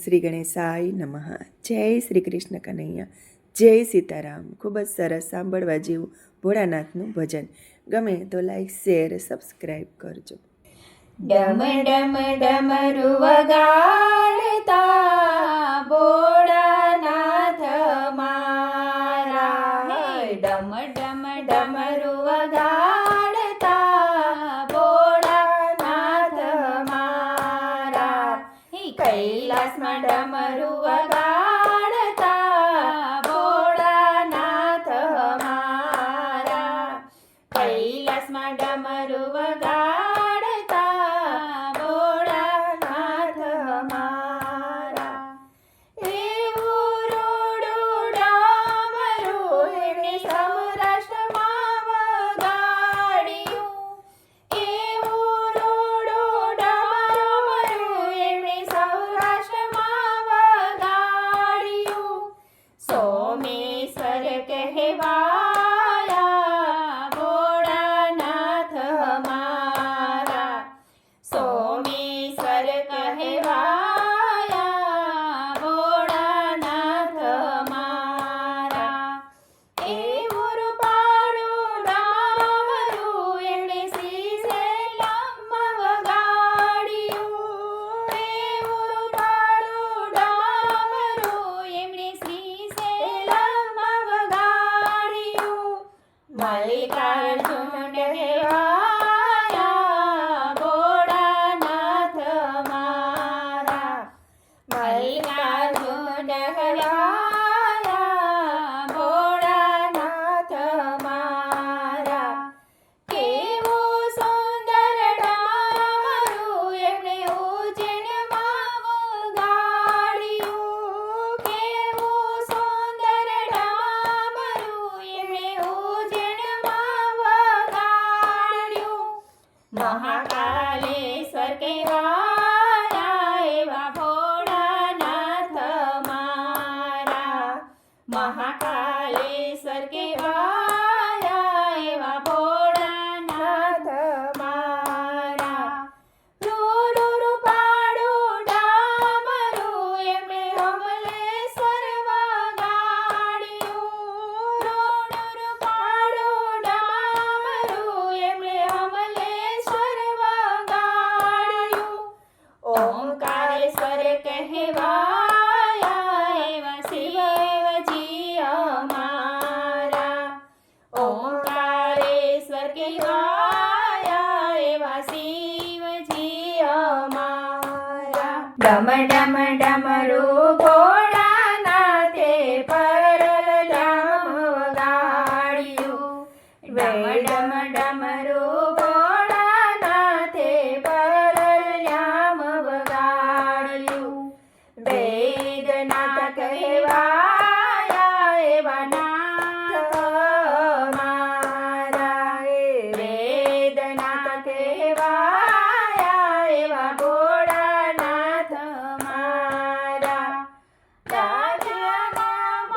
શ્રી ગણેશાય નમઃ. જય શ્રી કૃષ્ણ કનૈયા, જય સીતારામ. ખૂબ જ સરસ સાંભળવા જેવું ભોળાનાથનું ભજન. ગમે તો લાઈક, શેર, સબસ્ક્રાઈબ કરજો. ડમ ડમ ડમરુ વગાડતા ભોળાનાથ મારા, હે ડમ ડમ ડમરુ વગાડતા ભોળાનાથ મારા, હે કૈલાસમાં ડમરુ વગાડતા ભોળાનાથ મારા, કૈલાસમાં ડમરુ વગાડતા સોમેશ્વર કહેવાયા ભોળાનાથ મારા, સોમેશ્વર કહેવાયા ભોળાનાથ મારા, એવું રૂપાળું ડામરું એમણે શ્રીશૈલમમાં વગાડ્યું, એવું રૂપાળું ડામરું એમણે મલ્લિકાર્જુન કહેવાયા ભોળાનાથ મારા, મલ્લિકાર્જુન કહેવાયા ભોળાનાથ મારા, કેવું સુંદર ડામરું એમણે ઉજ્જૈનમાં વગાડ્યું, કેવું સુંદર ડામરું એમણે મહાકાલેશ્વર કહેવાયા એવા ભોળાનાથ મારા, મહાકાલેશ્વર કહેવાયા એવા ભોળાનાથ મારા, રૂપાળું ડામરું એમણે અમલેશ્વર વગાડ્યું, રૂપાળું ડામરું એમણે ઓમકારેશ્વર કહેવાયા એવા શિવજી અમારા, ઓમકારેશ્વર કહેવાયા એવા શિવજી અમારા, ડમ ડમ ડમરું ભોળાનાથે પરલ ધામ વગાડ્યું, ડમ ડમ ડમરું ભોળાનાથે વેદનાથ કહેવાયા એવા નાથ મારા, વેદનાથ કહેવાયા એવા ભોળાનાથ મારા, રાજાનામાં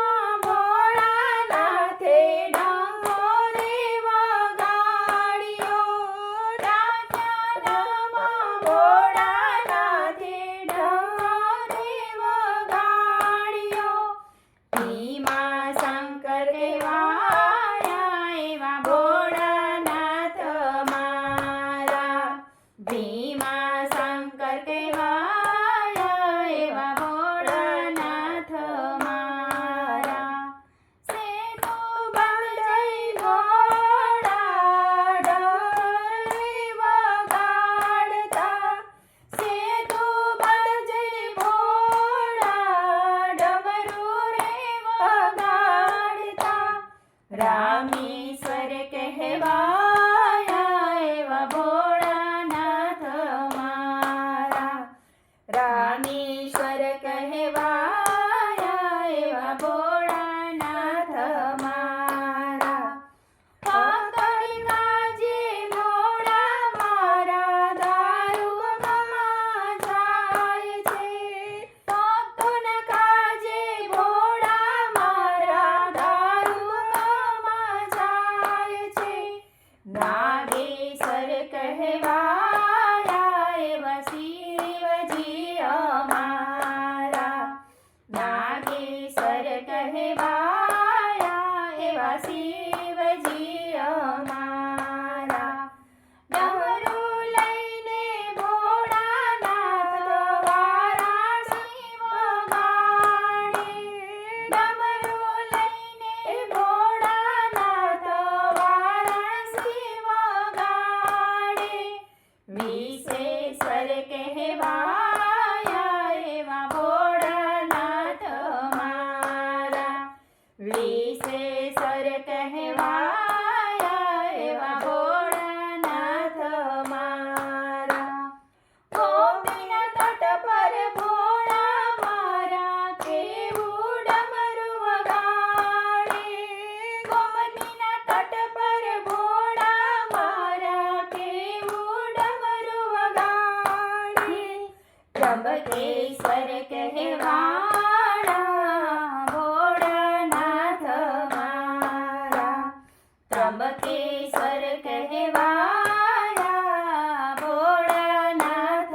ભોળાનાથે ડમરે વગાડ્યો, રાજાનામાં ભોળાનાથે શંકર કહેવાયા એવા ભોળાનાથ મારા, ભીમા શંકર કહેવાયા એવા ભોળાનાથ મારા, સેતુ બંધઈ ભોળા ડમરે વગાડતા, સેતુ બંધઈ ભોળા ડમરું રામેશ્વર કહેવાયા એવા ભોળાનાથ મારા, રામેશ્વર કહેવાયા એવા ભોળાનાથ મારા, ભક્તોની કાજે ભોળા મારા દારૂમાં જાય છે, ભક્તોના કાજે ભોળા મારા દારૂમાં જાય શિવજી અમારા. ડમરું લઈને ભોળાનાથ વારાણસી વગાડે. ડમરું લઈને ભોળાનાથ વારાણસી વગાડે. વિશેશ્વર કહેવાયા એવા ભોળાનાથ મારા. વિશેશ્વર કહેવાયા એવા ભોળાનાથ મારા. ગોપીના તટ પર ભોળા મારા કેવું ડમરું વગાડે. ગોમતીના તટ પર ભોળા મારા કેવું ડમરું વગાડે. ત્રંબકેશ્વર કહેવાળા ભોળાનાથ મારા. ત્રંબકેશ્વર કહેવાળા ભોળાનાથ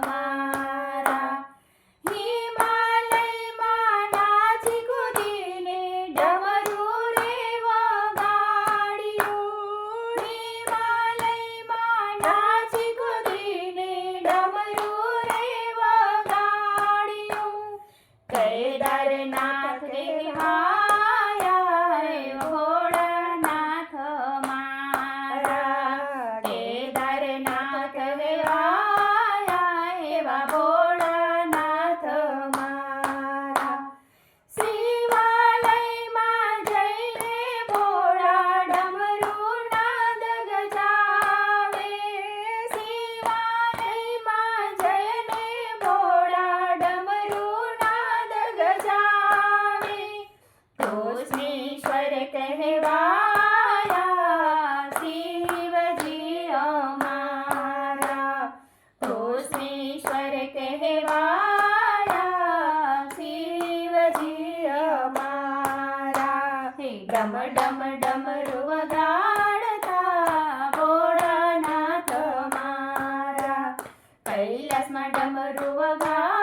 મારા. હિમાલયમાં નાચી કૂદીને ડમરું રે વગાડ્યું. હિમાલયમાં નાચી કૂદીને ડમરું રે વગાડ્યું. કેદારનાથ કહેવાયા ભોળાનાથ મારા. કેદારનાથ કહેવાયા એવા ભોળાનાથ મારા. શિવાલયમાં જઈને ભોળા ડમરું નાદ ગજાવે. શિવાલયમાં જઈને ભોળા ડમરું નાદ ગજાવે. કૃષ્ણેશ્વર કહેવાયા શિવજી અમારા. કૃષ્ણેશ્વર કહેવાયા શિવજી અમારા. ડમ ડમ ડમરું વગાડતા ભોળાનાથ મારા. કૈલાસમાં ડમરું વગાડતા